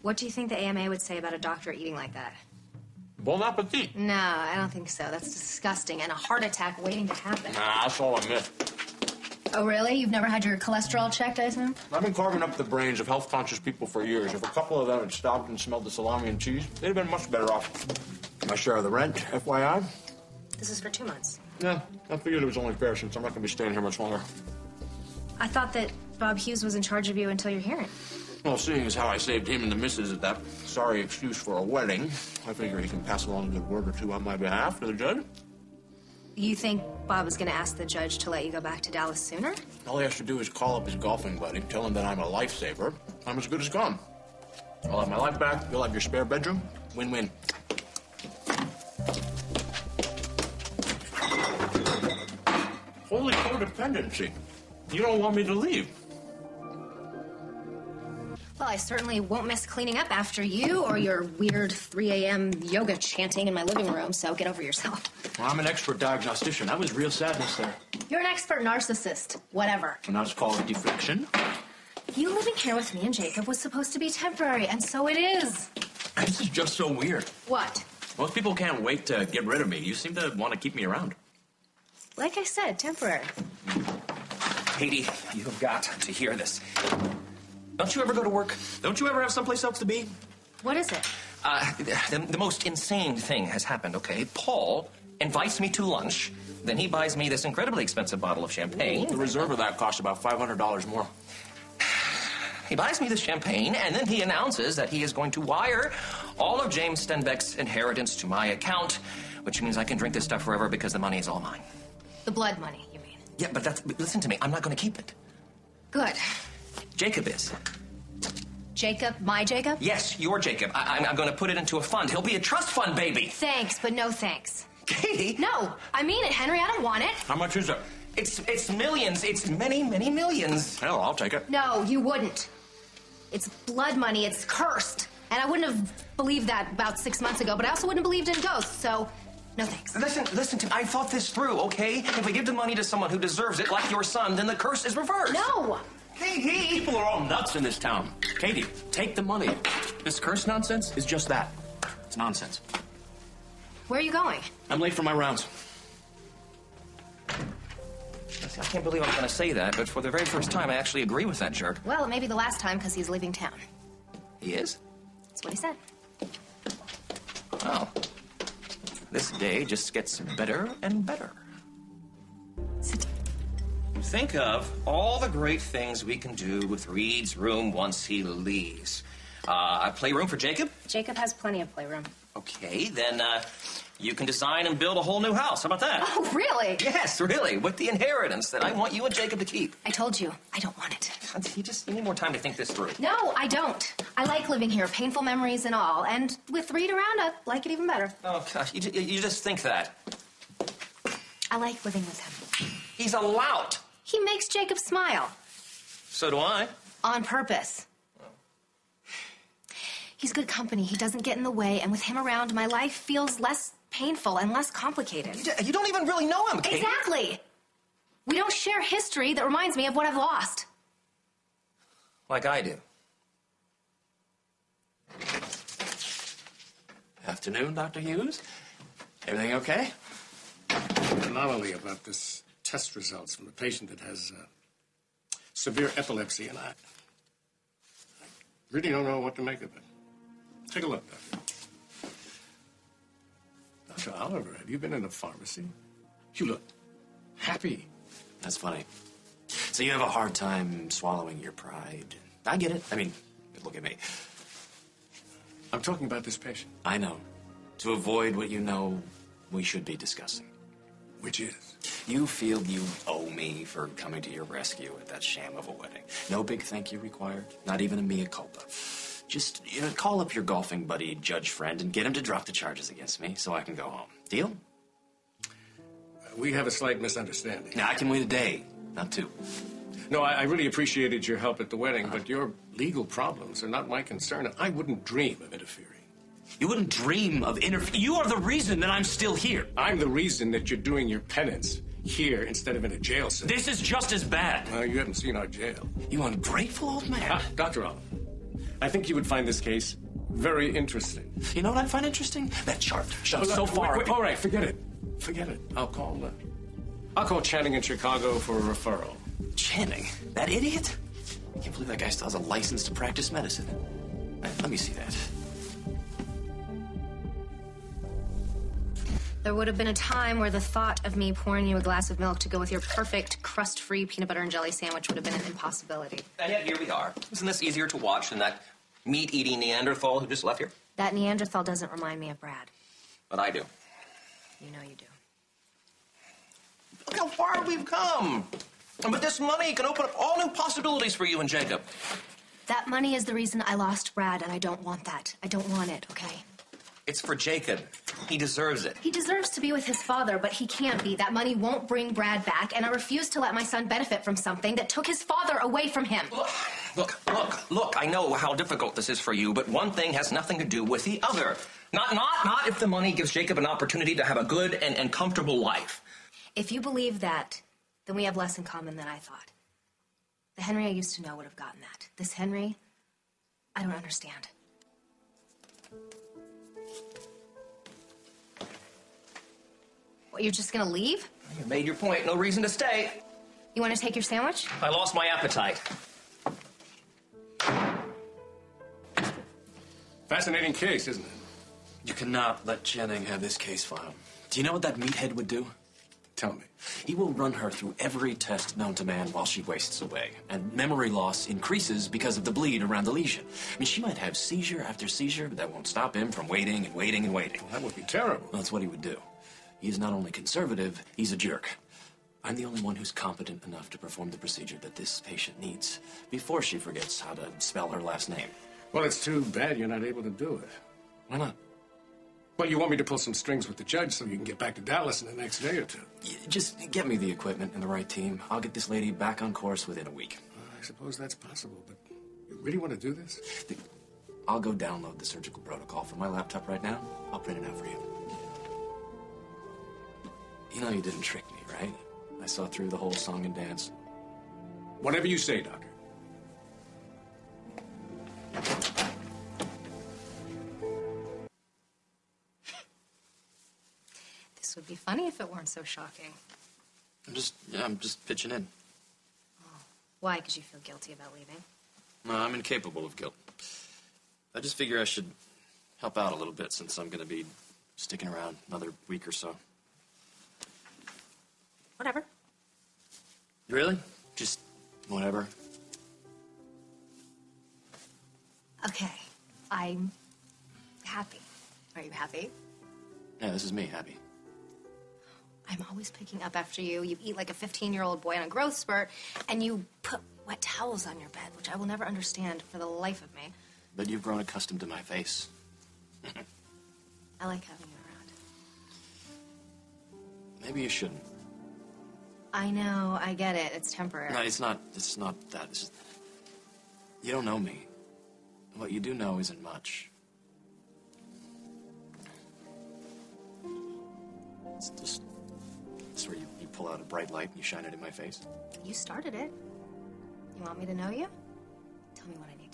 What do you think the AMA would say about a doctor eating like that? Bon appetit. No, I don't think so. That's disgusting and a heart attack waiting to happen. Nah, that's all I missed. Oh, really? You've never had your cholesterol checked, I assume? I've been carving up the brains of health-conscious people for years. If a couple of them had stopped and smelled the salami and cheese, they'd have been much better off. My share of the rent, FYI. This is for 2 months. Yeah, I figured it was only fair since I'm not going to be staying here much longer. I thought that Bob Hughes was in charge of you until your hearing. Well, seeing as how I saved him and the missus at that sorry excuse for a wedding, I figure he can pass along a good word or two on my behalf to the judge. You think Bob is going to ask the judge to let you go back to Dallas sooner? All he has to do is call up his golfing buddy, tell him that I'm a lifesaver. I'm as good as gone. I'll have my life back. You'll have your spare bedroom. Win-win. Holy codependency. You don't want me to leave. Well, I certainly won't miss cleaning up after you or your weird 3 a.m. yoga chanting in my living room, so get over yourself. Well, I'm an expert diagnostician. That was real sadness there. You're an expert narcissist. Whatever. And that's called deflection. You living here with me and Jacob was supposed to be temporary, and so it is. This is just so weird. What? Most people can't wait to get rid of me. You seem to want to keep me around. Like I said, temporary. Katie, you have got to hear this. Don't you ever go to work? Don't you ever have someplace else to be? What is it? The most insane thing has happened, okay? Paul invites me to lunch, then he buys me this incredibly expensive bottle of champagne. The reserve of that cost about $500 more. He buys me the champagne, and then he announces that he is going to wire all of James Stenbeck's inheritance to my account, which means I can drink this stuff forever because the money is all mine. The blood money, you mean? Yeah, but listen to me. I'm not going to keep it. Good. Jacob is. Jacob? My Jacob? Yes, your Jacob. I'm going to put it into a fund. He'll be a trust fund, baby. Thanks, but no thanks. Katie? No, I mean it, Henry. I don't want it. How much is it? It's millions. It's many, many millions. Hell, I'll take it. No, you wouldn't. It's blood money. It's cursed. And I wouldn't have believed that about 6 months ago, but I also wouldn't have believed in ghosts, so no thanks. Listen to me. I thought this through, okay? If we give the money to someone who deserves it, like your son, then the curse is reversed. No! Hey, people are all nuts in this town. Katie, take the money. This curse nonsense is just that. It's nonsense. Where are you going? I'm late for my rounds. I can't believe I'm going to say that, but for the very first time, I actually agree with that jerk. Well, it may be the last time because he's leaving town. He is? That's what he said. Well, this day just gets better and better. Think of all the great things we can do with Reid's room once he leaves. A playroom for Jacob? Jacob has plenty of playroom. Okay, then you can design and build a whole new house. How about that? Oh, really? Yes, really, with the inheritance that I want you and Jacob to keep. I told you, I don't want it. You need more time to think this through. No, I don't. I like living here, painful memories and all. And with Reid around, I like it even better. Oh, gosh, you just think that. I like living with him. He's a lout. He makes Jacob smile. So do I. On purpose. He's good company. He doesn't get in the way, and with him around, my life feels less painful and less complicated. You don't even really know him, Kate. Exactly. We don't share history that reminds me of what I've lost. Like I do. Afternoon, Dr. Hughes. Everything okay? Anomaly about this test results from a patient that has severe epilepsy, and I really don't know what to make of it. Take a look, Doctor. Dr. Oliver, have you been in a pharmacy? You look happy. That's funny. So you have a hard time swallowing your pride. I get it. I mean, look at me. I'm talking about this patient. I know. To avoid what you know we should be discussing. Which is? You feel you owe me for coming to your rescue at that sham of a wedding. No big thank you required. Not even a mea culpa. Just call up your golfing buddy, judge friend, and get him to drop the charges against me so I can go home. Deal? We have a slight misunderstanding. Now, I can wait a day, not 2. No, I really appreciated your help at the wedding, but your legal problems are not my concern. I wouldn't dream of interfering. You wouldn't dream of interfering. You are the reason that I'm still here. I'm the reason that you're doing your penance here instead of in a jail cell. This is just as bad. Well, you haven't seen our jail. You ungrateful old man. Dr. Oliver, I think you would find this case very interesting. You know what I find interesting? That chart shows so far. All right, forget it. Forget it. I'll call Channing in Chicago for a referral. Channing? That idiot? I can't believe that guy still has a license to practice medicine. Let me see that. There would have been a time where the thought of me pouring you a glass of milk to go with your perfect crust-free peanut butter and jelly sandwich would have been an impossibility. And yet here we are. Isn't this easier to watch than that meat-eating Neanderthal who just left here? That Neanderthal doesn't remind me of Brad. But I do. You know you do. Look how far we've come. And with this money, it can open up all new possibilities for you and Jacob. That money is the reason I lost Brad, and I don't want that. I don't want it, okay? It's for Jacob. He deserves it. He deserves to be with his father, but he can't be. That money won't bring Brad back, and I refuse to let my son benefit from something that took his father away from him. Look, I know how difficult this is for you, but one thing has nothing to do with the other. Not if the money gives Jacob an opportunity to have a good and comfortable life. If you believe that, then we have less in common than I thought. The Henry I used to know would have gotten that. This Henry, I don't understand. What, you're just gonna leave? You made your point. No reason to stay. You want to take your sandwich? I lost my appetite. Fascinating case, isn't it? You cannot let Channing have this case file. Do you know what that meathead would do? Tell me. He will run her through every test known to man while she wastes away. And memory loss increases because of the bleed around the lesion. I mean, she might have seizure after seizure, but that won't stop him from waiting and waiting and waiting. Well, that would be terrible. Well, that's what he would do. He's not only conservative, he's a jerk. I'm the only one who's competent enough to perform the procedure that this patient needs before she forgets how to spell her last name. Well, it's too bad you're not able to do it. Why not? Well, you want me to pull some strings with the judge so you can get back to Dallas in the next day or two. Just get me the equipment and the right team. I'll get this lady back on course within a week. I suppose that's possible, but you really want to do this? I'll go download the surgical protocol from my laptop right now. I'll print it out for you. You know you didn't trick me, right? I saw through the whole song and dance. Whatever you say, Doctor. This would be funny if it weren't so shocking. I'm just pitching in. Oh. Why? Because you feel guilty about leaving? No, I'm incapable of guilt. I just figure I should help out a little bit since I'm going to be sticking around another week or so. Whatever. Really? Just whatever? Okay. I'm happy. Are you happy? Yeah, this is me, happy. I'm always picking up after you. You eat like a 15-year-old boy on a growth spurt, and you put wet towels on your bed, which I will never understand for the life of me. But you've grown accustomed to my face. I like having you around. Maybe you shouldn't. I know, I get it. It's temporary. No, it's not that. It's just, you don't know me. What you do know isn't much. It's where you pull out a bright light and you shine it in my face. You started it. You want me to know you? Tell me what I need.